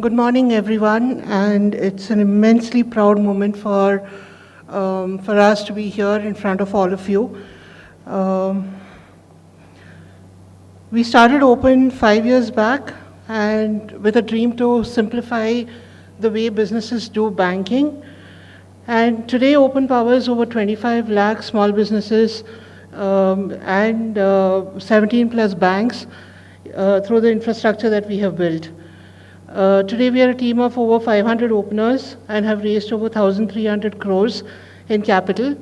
Good morning, everyone, and it's an immensely proud moment for us to be here in front of all of you. We started Open 5 years back, and with a dream to simplify the way businesses do banking. And today, Open powers over 25 lakh small businesses and 17 plus banks through the infrastructure that we have built. Today we are a team of over 500 openers and have raised over 1,300 crores in capital.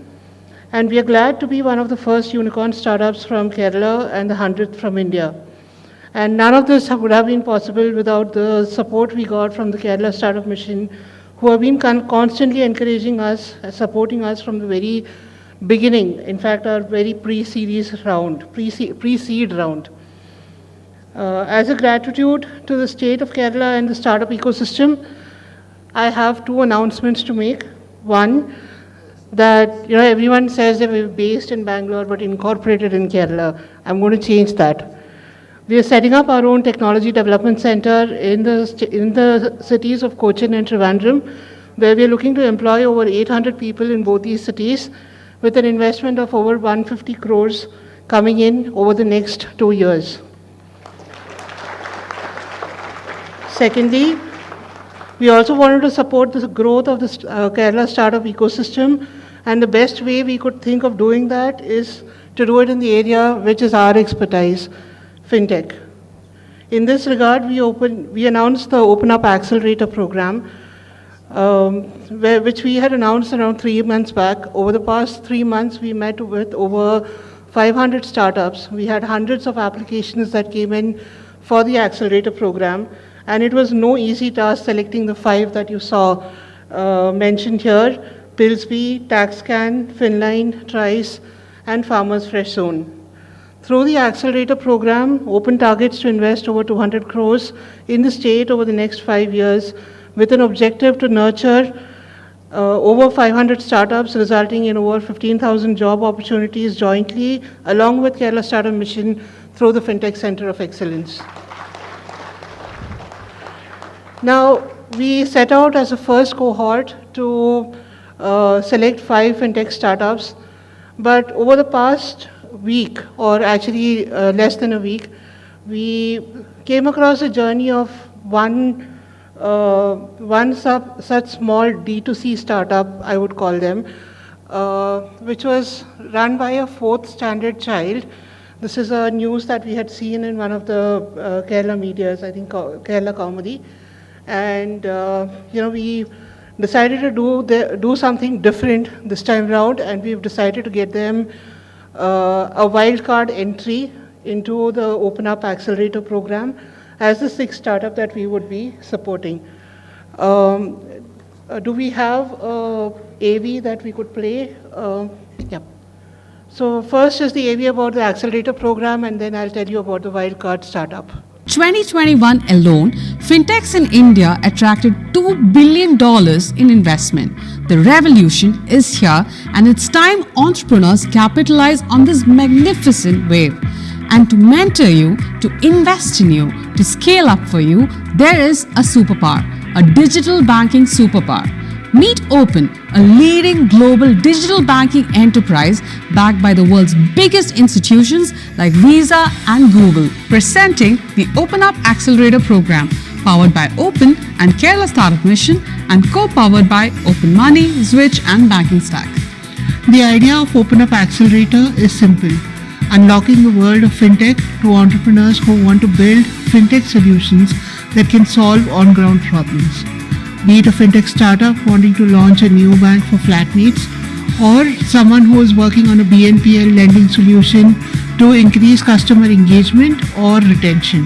And we are glad to be one of the first unicorn startups from Kerala and the 100th from India. And none of this would have been possible without the support we got from the Kerala Startup Mission, who have been constantly encouraging us, supporting us from the very beginning. In fact, our very pre-seed round. As a gratitude to the state of Kerala and the startup ecosystem, I have two announcements to make. One, that everyone says that we're based in Bangalore but incorporated in Kerala. I'm going to change that. We are setting up our own technology development center in the cities of Cochin and Trivandrum, where we are looking to employ over 800 people in both these cities, with an investment of over 150 crores coming in over the next 2 years. Secondly, we also wanted to support the growth of the Kerala startup ecosystem, and the best way we could think of doing that is to do it in the area which is our expertise, Fintech. In this regard, we announced the Open Up Accelerator program, which we had announced around 3 months back. Over the past 3 months, we met with over 500 startups. We had hundreds of applications that came in for the Accelerator program. And it was no easy task selecting the 5 that you saw mentioned here: Pillsby, TaxScan, Finline, Trice, and Farmers Fresh Zone. Through the Accelerator program, Open targets to invest over 200 crores in the state over the next 5 years, with an objective to nurture over 500 startups, resulting in over 15,000 job opportunities jointly, along with Kerala Startup Mission through the Fintech Center of Excellence. Now, we set out as a first cohort to select 5 fintech startups, but over the past week, or actually less than a week, we came across a journey of one such small D2C startup, I would call them, which was run by a 4th standard child. This is a news that we had seen in one of the Kerala medias, I think Kerala Comedy. And we decided to do something different this time around, and we've decided to get them a wildcard entry into the Open Up Accelerator program as the 6th startup that we would be supporting. Do we have AV that we could play? Yeah. So first is the AV about the Accelerator program, and then I'll tell you about the wildcard startup. 2021 alone, fintechs in India attracted $2 billion in investment. The revolution is here, and it's time entrepreneurs capitalize on this magnificent wave. And to mentor you, to invest in you, to scale up for you, there is a superpower, a digital banking superpower. Meet Open, a leading global digital banking enterprise backed by the world's biggest institutions like Visa and Google, presenting the Open Up Accelerator program, powered by Open and Kerala Startup Mission, and co-powered by Open Money, Switch, and Banking Stack. The idea of Open Up Accelerator is simple: unlocking the world of fintech to entrepreneurs who want to build fintech solutions that can solve on-ground problems. Be it a fintech startup wanting to launch a new bank for flatmates, or someone who is working on a BNPL lending solution to increase customer engagement or retention.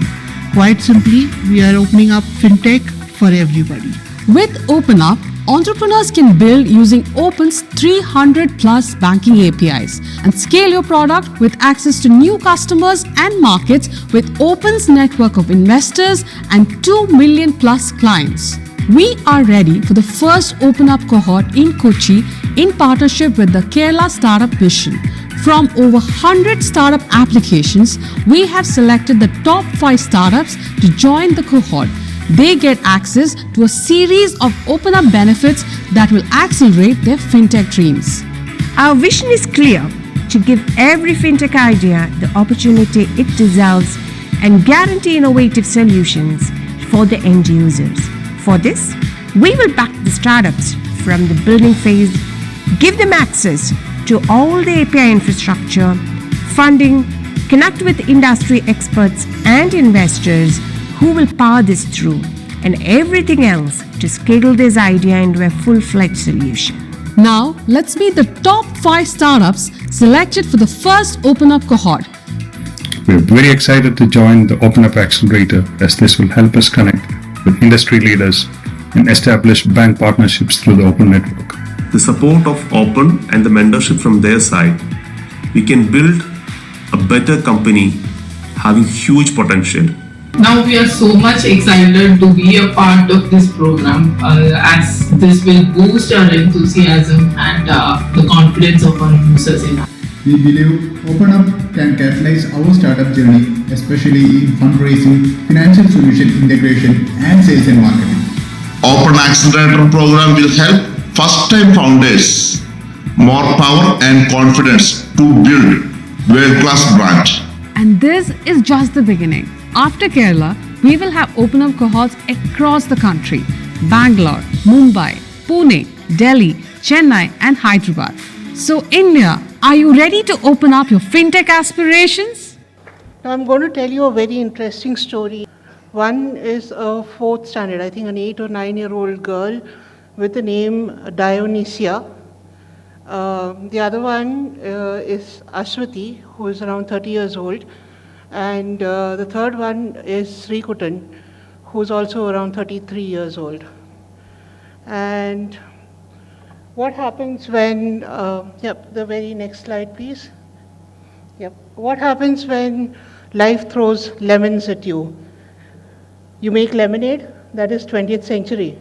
Quite simply, we are opening up fintech for everybody. With Open Up, entrepreneurs can build using Open's 300 plus banking APIs and scale your product with access to new customers and markets with Open's network of investors and 2 million plus clients. We are ready for the first Open Up cohort in Kochi in partnership with the Kerala Startup Mission. From over 100 startup applications, we have selected the top 5 startups to join the cohort. they get access to a series of open up benefits that will accelerate their fintech dreams. Our vision is clear: to give every fintech idea the opportunity it deserves and guarantee innovative solutions for the end users. For this, we will back the startups from the building phase, give them access to all the API infrastructure, funding, connect with industry experts and investors who will power this through, and everything else to scale this idea into a full-fledged solution. Now, let's meet the top 5 startups selected for the first Open Up cohort. We're very excited to join the Open Up Accelerator, as this will help us connect with industry leaders and establish bank partnerships through the Open Network. The support of Open and the mentorship from their side, we can build a better company having huge potential. Now we are so much excited to be a part of this program as this will boost our enthusiasm and the confidence of our users in us. We believe Open Up can catalyze our startup journey, especially in fundraising, financial solution integration, and sales and marketing. Open Accelerator program will help first-time founders more power and confidence to build world-class branch. And this is just the beginning. After Kerala, we will have Open Up cohorts across the country: Bangalore, Mumbai, Pune, Delhi, Chennai, and Hyderabad. So, India, are you ready to open up your fintech aspirations? Now, I'm going to tell you a very interesting story. One is a 4th standard, I think an 8 or 9-year-old girl with the name Dionysia. The other one is Ashwati, who is around 30 years old. And the third one is Srikutan, who's also around 33 years old. And what happens when, the very next slide, please. What happens when life throws lemons at you? You make lemonade, that is 20th century.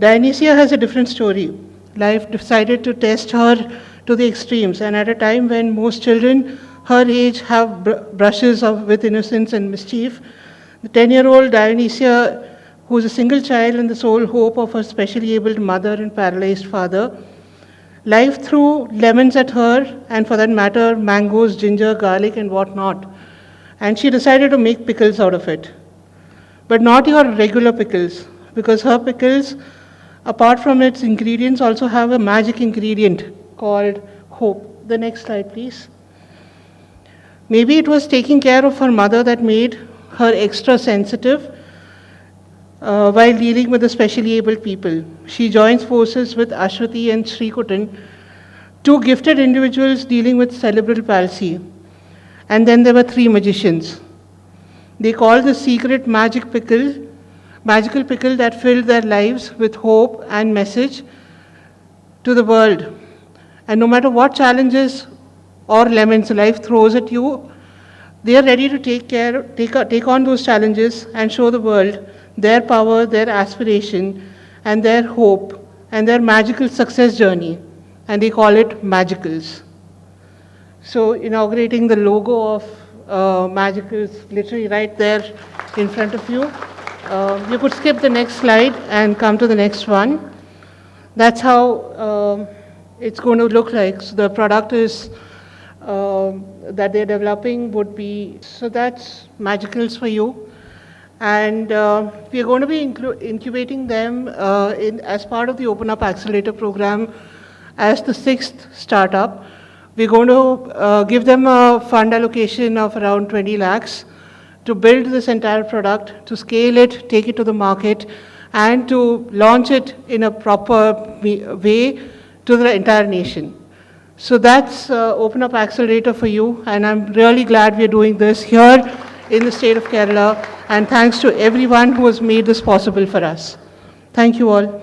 Dionysia has a different story. Life decided to test her to the extremes, and at a time when most children her age have brushes with innocence and mischief, the 10-year-old Dionysia, who is a single child and the sole hope of her specially abled mother and paralyzed father, life threw lemons at her, and for that matter, mangoes, ginger, garlic, and whatnot. And she decided to make pickles out of it. But not your regular pickles, because her pickles, apart from its ingredients, also have a magic ingredient called hope. The next slide, please. Maybe it was taking care of her mother that made her extra sensitive while dealing with the specially abled people. She joins forces with Ashwati and Srikutan, 2 gifted individuals dealing with cerebral palsy. And then there were 3 magicians. They called the secret magical pickle that filled their lives with hope and message to the world. And no matter what challenges or lemons life throws at you, they are ready to take on those challenges and show the world their power, their aspiration, and their hope, and their magical success journey. And they call it Magicals. So inaugurating the logo of Magicals, literally right there in front of you. You could skip the next slide and come to the next one. That's how it's going to look like. So the product is that they're developing would be, so that's Magicals for you. And we are going to be incubating them as part of the Open Up Accelerator program as the 6th startup. We're going to give them a fund allocation of around 20 lakhs to build this entire product, to scale it, take it to the market, and to launch it in a proper way to the entire nation. So that's Open Up Accelerator for you, and I'm really glad we're doing this here in the state of Kerala, and thanks to everyone who has made this possible for us. Thank you all.